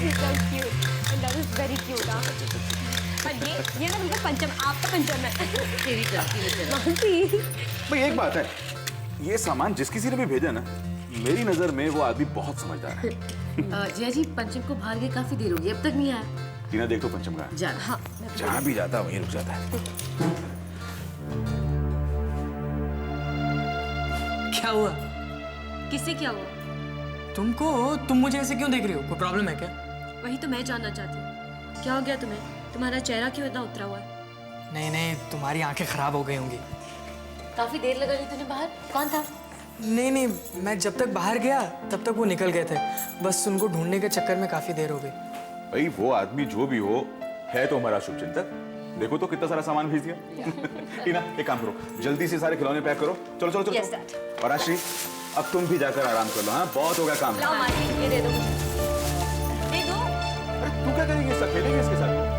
so cute. And that is very cute, हाँ. पर ये ना बिल्कुल पंचम, आपका पंचम है. तेरी गलती है तेरा. मासी. भाई एक बात है, ये सामान जिस किसी ने भी भेजा ना, मेरी नजर में वो आदमी बहुत समझदार है. जया जी, पंचम को बाहर गए काफी देर हो गई, अब तक नहीं आया. टीना देख तो पंचम का जा. हाँ. जहाँ भी जाता है वहीं रुक जाता है. क्या हुआ? किससे क्या हुआ? तुमको? तुम मुझे ऐसे क्यों देख रही हो? कोई प्रॉब्लम है क्या? वही तो मैं जानना चाहती हूँ. क्या हो गया तुम्हें? तुम्हारा चेहरा क्यों इतना उतरा हुआ है? नहीं नहीं, तुम्हारी आंखें खराब हो गई होंगी. काफी देर लगा ली तूने बाहर. कौन था? नहीं नहीं, मैं जब तक बाहर गया तब तक वो निकल गए थे. बस उनको ढूंढने के चक्कर में काफी देर हो गई. भाई वो आदमी जो भी हो, है तो हमारा शुभचिंतक. देखो तो कितना सारा सामान भेज दिया. टीना एक काम करो, जल्दी से सारे खिलौने पैक करो. चलो चलो चलो. Yes, Dad. और आश्री, अब तुम भी जाकर आराम कर लो. हाँ, बहुत हो गया काम. लाओ मासी, ये दे दो. दे दो. अरे तू क्या करेगी? सब खेलेंगे इसके साथ.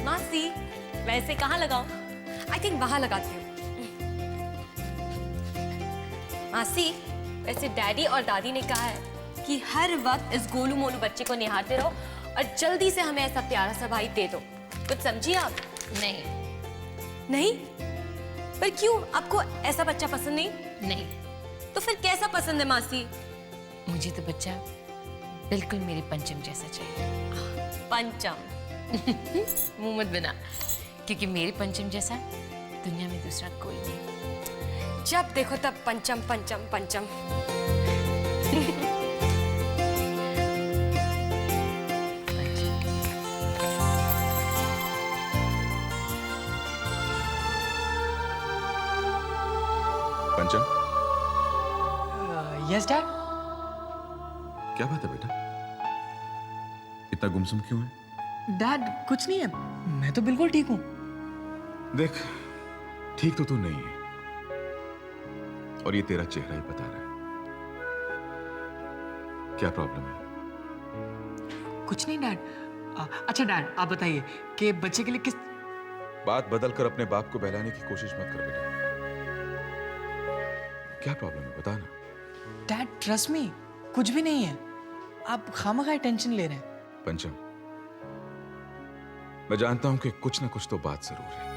मासी, वैसे कहाँ लगाऊं? I think वहाँ लगाती हूँ. मासी, वैसे डैडी और दादी ने कहा है कि हर वक्त इस गोलू मोलू बच्चे को निहारते रहो और जल्दी से हमें ऐसा प्यारा सा भाई दे दो. कुछ समझिए आप? नहीं. नहीं? पर क्यों? आपको ऐसा बच्चा पसंद नहीं? नहीं, तो फिर कैसा पसंद है मासी? मुझे तो बच्चा बिल्कुल मेरे पंचम जैसा चाहिए. पंचम. मुंह मत बना, क्योंकि मेरे पंचम जैसा दुनिया में दूसरा कोई नहीं. जब देखो तब पंचम पंचम पंचम. पंचम, यस डैड. क्या बात है बेटा? इतना गुमसुम क्यों है? डैड कुछ नहीं है, मैं तो बिल्कुल ठीक हूँ. देख, ठीक तो तू नहीं है, और ये तेरा चेहरा ही बता रहा है. क्या प्रॉब्लम है? कुछ नहीं डैड. अच्छा डैड, आप बताइए कि बच्चे के लिए किस... बात बदल कर अपने बाप को बहलाने की कोशिश मत कर बेटा. क्या प्रॉब्लम है, बता ना. डैड ट्रस्ट मी, कुछ भी नहीं है. आप खामखा टेंशन ले रहे हैं. पंचम, मैं जानता हूं कि कुछ ना कुछ तो बात जरूर है.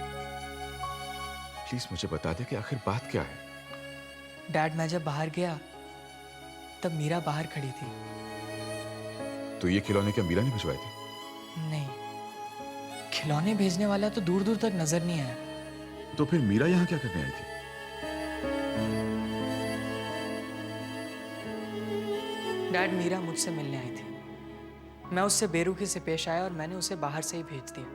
प्लीज मुझे बता दे कि आखिर बात क्या है. डैड, मैं जब बाहर गया तब मीरा बाहर खड़ी थी. तो ये खिलौने क्या मीरा ने भिजवाए थे? नहीं, खिलौने भेजने वाला तो दूर दूर तक नजर नहीं आया. तो फिर मीरा यहां क्या करने आई थी? डैड, मीरा मुझसे मिलने आई थी. मैं उससे बेरुखी से पेश आया और मैंने उसे बाहर से ही भेज दिया.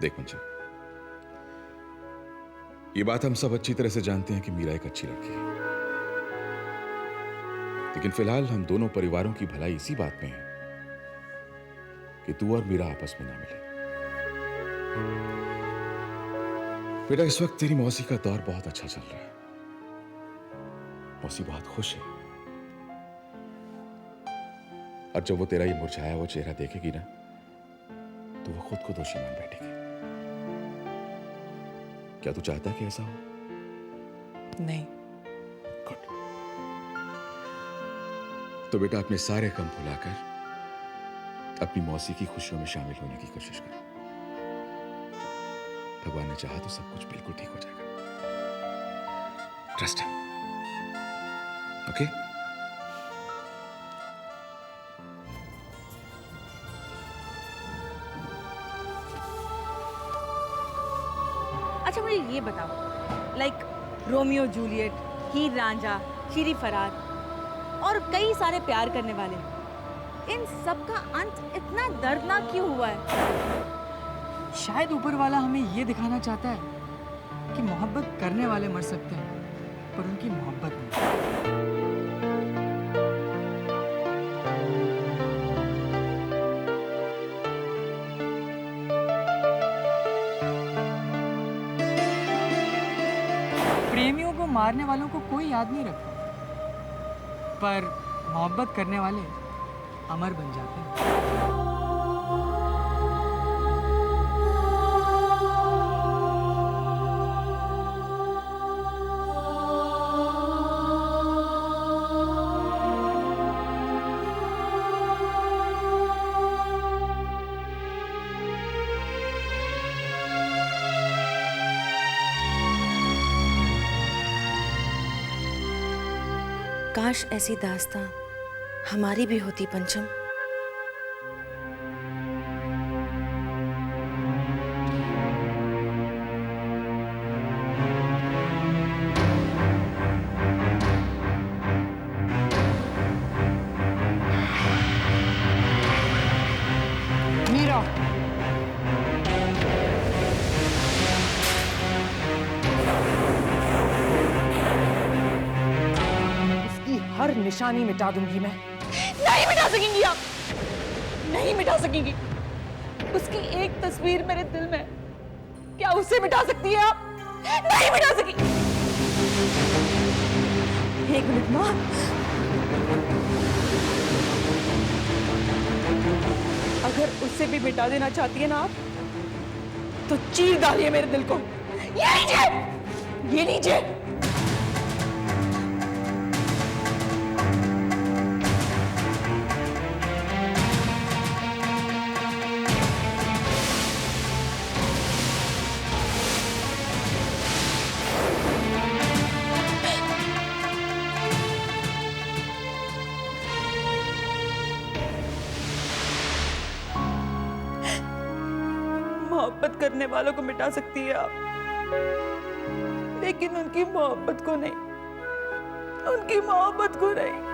देख पंचम, ये बात हम सब अच्छी तरह से जानते हैं कि मीरा एक अच्छी लड़की है. लेकिन फिलहाल हम दोनों परिवारों की भलाई इसी बात में है कि तू और मीरा आपस में ना मिले. बेटा, इस वक्त तेरी मौसी का दौर बहुत अच्छा चल रहा है. मौसी बहुत खुश है, और जब वो तेरा ये मुरझाया हुआ चेहरा देखेगी ना, तो वो खुद को दोषी मान बैठेगी. क्या तू चाहता है कि ऐसा हो? नहीं. गुड. तो बेटा, अपने सारे गम भुलाकर अपनी मौसी की खुशियों में शामिल होने की कोशिश कर. भगवान ने चाहा तो सब कुछ बिल्कुल ठीक हो जाएगा. ट्रस्ट है. ओके? अच्छा मुझे ये बताओ, लाइक रोमियो जूलियट, हीर रांझा, शीरी फरार और कई सारे प्यार करने वाले, इन सब का अंत इतना दर्दनाक क्यों हुआ है? शायद ऊपर वाला हमें ये दिखाना चाहता है कि मोहब्बत करने वाले मर सकते हैं, पर उनकी मोहब्बत नहीं. प्रेमियों को मारने वालों को कोई याद नहीं रखता, पर मोहब्बत करने वाले अमर बन जाते हैं। काश ऐसी दास्तां हमारी भी होती पंचम। मीरा, हर निशानी मिटा दूंगी मैं। नहीं मिटा सकेंगी आप, नहीं मिटा सकेंगी। उसकी एक तस्वीर मेरे दिल में, क्या उसे मिटा सकती है आप? नहीं मिटा सकेंगी। एक मिनट माँ, अगर उसे भी मिटा देना चाहती है ना आप, तो चीर डालिए मेरे दिल को। ये लीजिए, ये लीजिए। मोहब्बत करने वालों को मिटा सकती है आप, लेकिन उनकी मोहब्बत को नहीं, उनकी मोहब्बत को नहीं।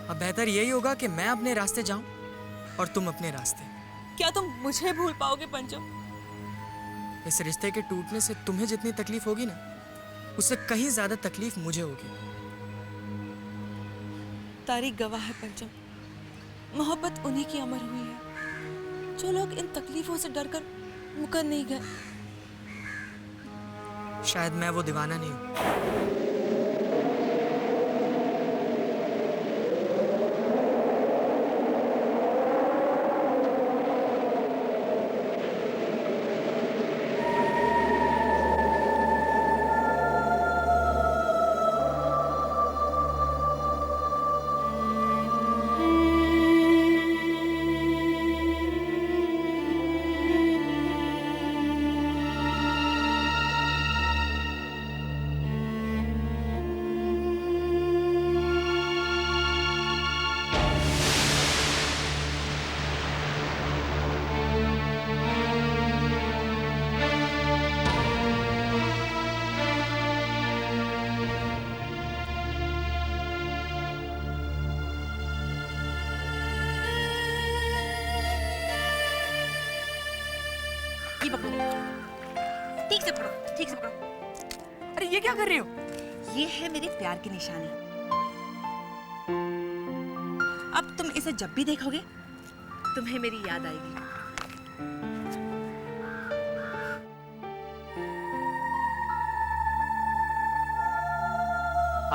अब बेहतर यही होगा कि मैं अपने रास्ते जाऊं और तुम अपने रास्ते। क्या तुम मुझे भूल पाओगे पंचम? इस रिश्ते के टूटने से तुम्हें जितनी तकलीफ होगी ना, उससे कहीं ज्यादा तकलीफ मुझे होगी। तारीख गवाह है पंचम, मोहब्बत उन्हीं की अमर हुई है जो लोग इन तकलीफों से डरकर मुकर नहीं गए। शायद मैं वो दीवाना नहीं हूं। ये पकड़ो, ठीक से पकड़ो, ठीक से पकड़ो। अरे ये क्या कर रही हो? ये है मेरे प्यार की निशानी। अब तुम इसे जब भी देखोगे, तुम्हें मेरी याद आएगी।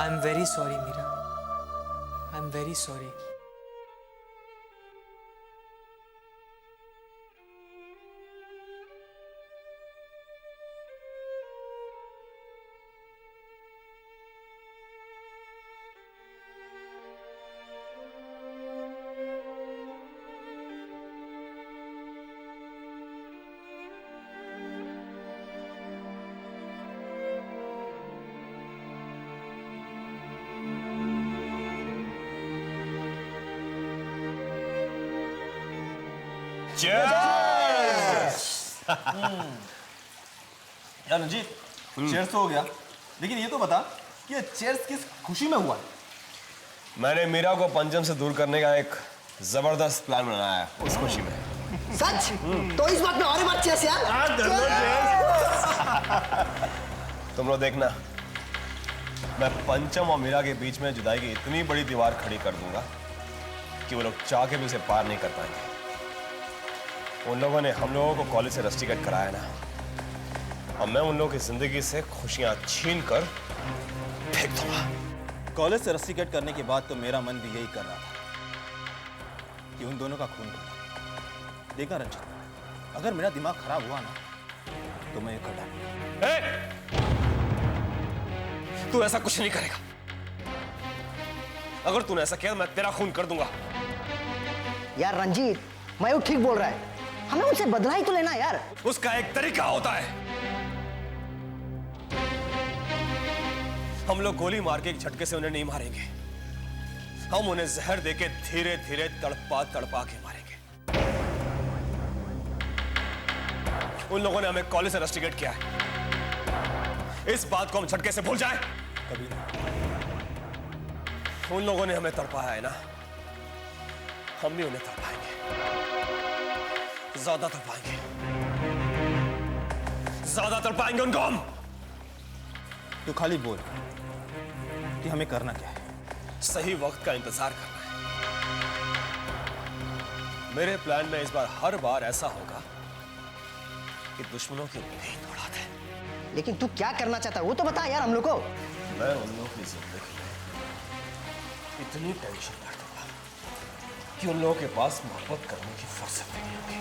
I am very sorry Meera, I am very sorry. यार रंजीत, चेयर्स तो हो गया, लेकिन ये तो बता कि ये चेयर्स किस खुशी में हुआ है? मैंने मीरा को पंचम से दूर करने का एक जबरदस्त प्लान बनाया है उस खुशी में। सच? तो इस बात में और बात चेस यार। तुम लोग देखना, मैं पंचम और मीरा के बीच में जुदाई की इतनी बड़ी दीवार खड़ी कर दूंगा कि वो लोग चाह के भी उसे पार नहीं कर पाएंगे। उन लोगों ने हम लोगों को कॉलेज से रस्टिकेट कराया ना, और मैं उन लोगों की जिंदगी से खुशियां छीन कर फेंक दूंगा। कॉलेज से रस्टिकेट करने के बाद तो मेरा मन भी यही कर रहा था कि उन दोनों का खून करना। देखा रंजित, अगर मेरा दिमाग खराब हुआ ना तो मैं ये कर डालूंगा। तू ऐसा कुछ नहीं करेगा। अगर तूने ऐसा किया तो मैं तेरा खून कर दूंगा। यार रंजीत, मयूर ठीक बोल रहा है, हमें उनसे बदला ही तो लेना यार। उसका एक तरीका होता है। हम लोग गोली मार के एक झटके से उन्हें नहीं मारेंगे, हम उन्हें जहर देके धीरे धीरे तड़पा तड़पा के मारेंगे। उन लोगों ने हमें कॉलेज से रस्टिकेट किया है, इस बात को हम झटके से भूल जाए कभी नहीं। उन लोगों ने हमें तड़पाया है ना, हम भी उन्हें तड़पाएंगे, ज्यादा तड़पाएंगे, ज्यादा तड़पाएंगे उनको हम। तू खाली बोल कि हमें करना क्या है। सही वक्त का इंतजार करना है। मेरे प्लान में इस बार हर बार ऐसा होगा कि दुश्मनों की नींद उड़ा दे। लेकिन तू क्या करना चाहता है वो तो बता यार हम लोग को। मैं उन लोगों की जिंदगी में इतनी टेंशन कर दूंगा कि उन लोगों के पास मोहब्बत करने की फुर्सत नहीं होगी।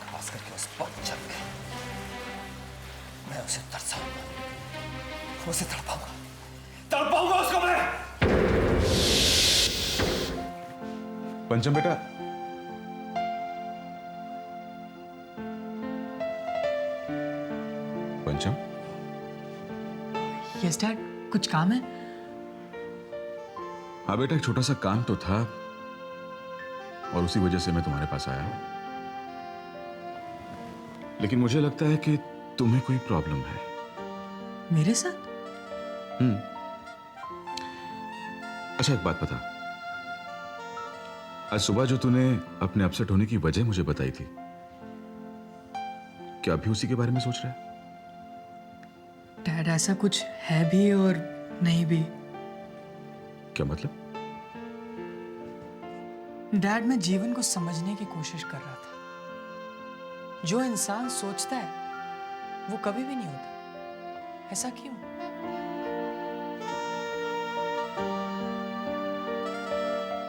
खास करके उस पंचम में मैं उसे तरसाऊंगा, उसे तड़पाऊंगा, तड़पाऊंगा उसको मैं। पंचम बेटा, पंचम। यस डैड, कुछ काम है? हाँ बेटा, एक छोटा सा काम तो था और उसी वजह से मैं तुम्हारे पास आया हूं। लेकिन मुझे लगता है कि तुम्हें कोई प्रॉब्लम है। मेरे साथ? अच्छा एक बात बता, आज सुबह जो तूने अपने अपसेट होने की वजह मुझे बताई थी, क्या अभी उसी के बारे में सोच रहा है? डैड ऐसा कुछ है भी और नहीं भी। क्या मतलब? डैड, मैं जीवन को समझने की कोशिश कर रहा था। जो इंसान सोचता है वो कभी भी नहीं होता। ऐसा क्यों?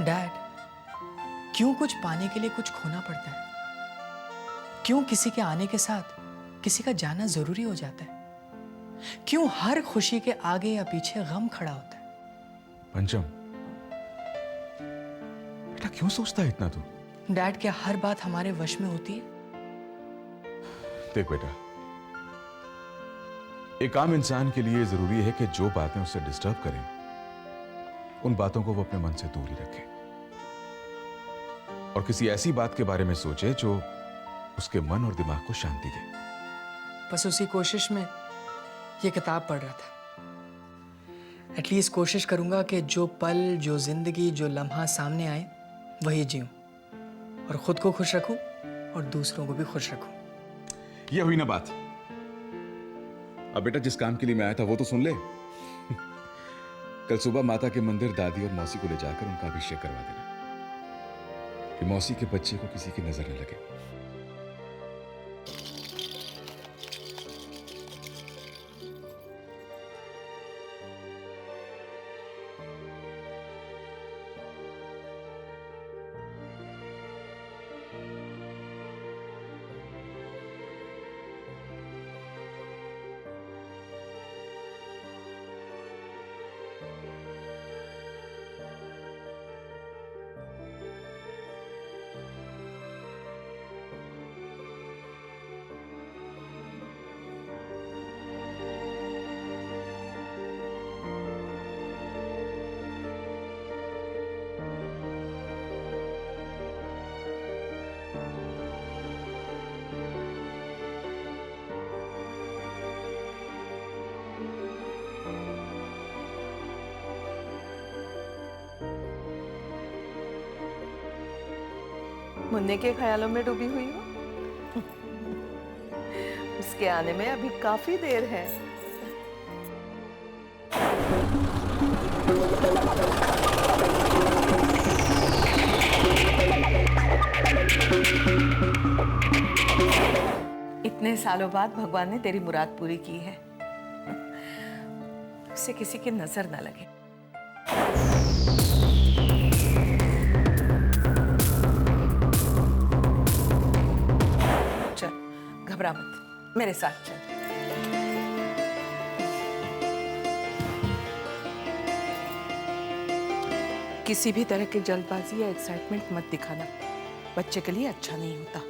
डैड, क्यों कुछ पाने के लिए कुछ खोना पड़ता है? क्यों किसी के आने के साथ किसी का जाना जरूरी हो जाता है? क्यों हर खुशी के आगे या पीछे गम खड़ा होता है? पंचम बेटा, क्यों सोचता है इतना तू? डैड, क्या हर बात हमारे वश में होती है? देख बेटा, एक आम इंसान के लिए जरूरी है कि जो बातें उसे डिस्टर्ब करें उन बातों को वो अपने मन से दूर ही रखे और किसी ऐसी बात के बारे में सोचे जो उसके मन और दिमाग को शांति दे। बस उसी कोशिश में ये किताब पढ़ रहा था। एटलीस्ट कोशिश करूंगा कि जो पल, जो जिंदगी, जो लम्हा सामने आए वही जीऊं और खुद को खुश रखूं और दूसरों को भी खुश रखूं। ये हुई ना बात। अब बेटा, जिस काम के लिए मैं आया था वो तो सुन ले। कल सुबह माता के मंदिर दादी और मौसी को ले जाकर उनका अभिषेक करवा देना कि मौसी के बच्चे को किसी की नजर न लगे। मुन्ने के ख्यालों में डूबी हुई हो? उसके आने में अभी काफी देर है। इतने सालों बाद भगवान ने तेरी मुराद पूरी की है। उसे किसी की नजर न लगे। चल, घबरा मत, मेरे साथ चल। किसी भी तरह की जल्दबाजी या एक्साइटमेंट मत दिखाना, बच्चे के लिए अच्छा नहीं होता।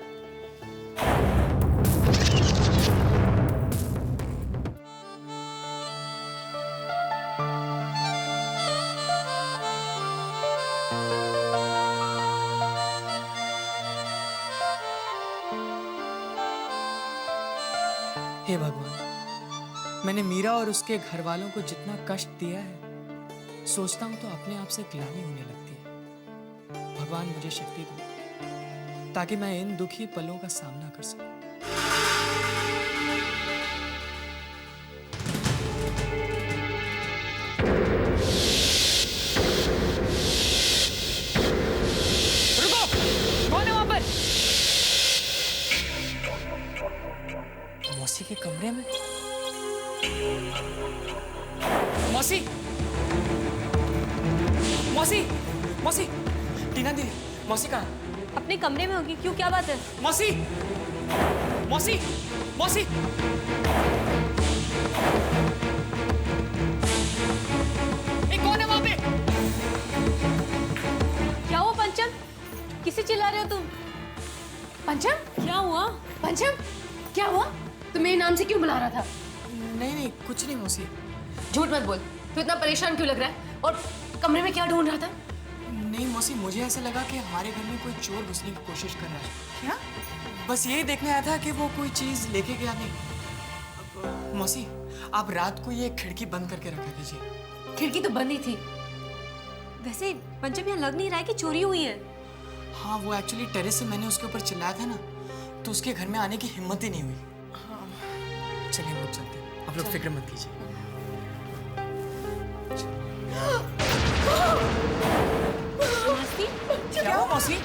हे भगवान, मैंने मीरा और उसके घर वालों को जितना कष्ट दिया है, सोचता हूं तो अपने आप से ग्लानि होने लगती है। भगवान मुझे शक्ति दो ताकि मैं इन दुखी पलों का सामना कर सकूं। रुको! कौन है वहां पर? मौसी के कमरे में? मौसी! मौसी! मौसी! टीना दी, मौसी कहाँ? अपने कमरे में होगी। क्यों, क्या बात है? मौसी! मौसी! मौसी! ए, कौन है वहां पे? क्या हुआ पंचम? किसे चिल्ला रहे हो तुम? पंचम, क्या हुआ? पंचम, क्या हुआ? तू मेरे नाम से क्यों बुला रहा था? नहीं नहीं, कुछ नहीं मौसी। झूठ मत बोल, तू इतना परेशान क्यों लग रहा है? और कमरे में क्या ढूंढ रहा था? नहीं मौसी, मुझे ऐसा लगा कि हमारे घर में कोई चोर घुसने की कोशिश कर रहा है। क्या? बस यही देखने आया था कि वो कोई चीज लेके गया नहीं। मौसी, आप रात को ये खिड़की बंद करके रखा कीजिए। खिड़की तो बंद ही थी। वैसे पंचम, यहाँ लग नहीं रहा है कि चोरी हुई है। हाँ, वो एक्चुअली टेरेस से मैंने उसके ऊपर चिल्लाया था ना, तो उसके घर में आने की हिम्मत ही नहीं हुई। चलिए हम लोग चलते हैं, आप लोग फिक्र मत कीजिए। मौसी, क्या हुआ मौसी?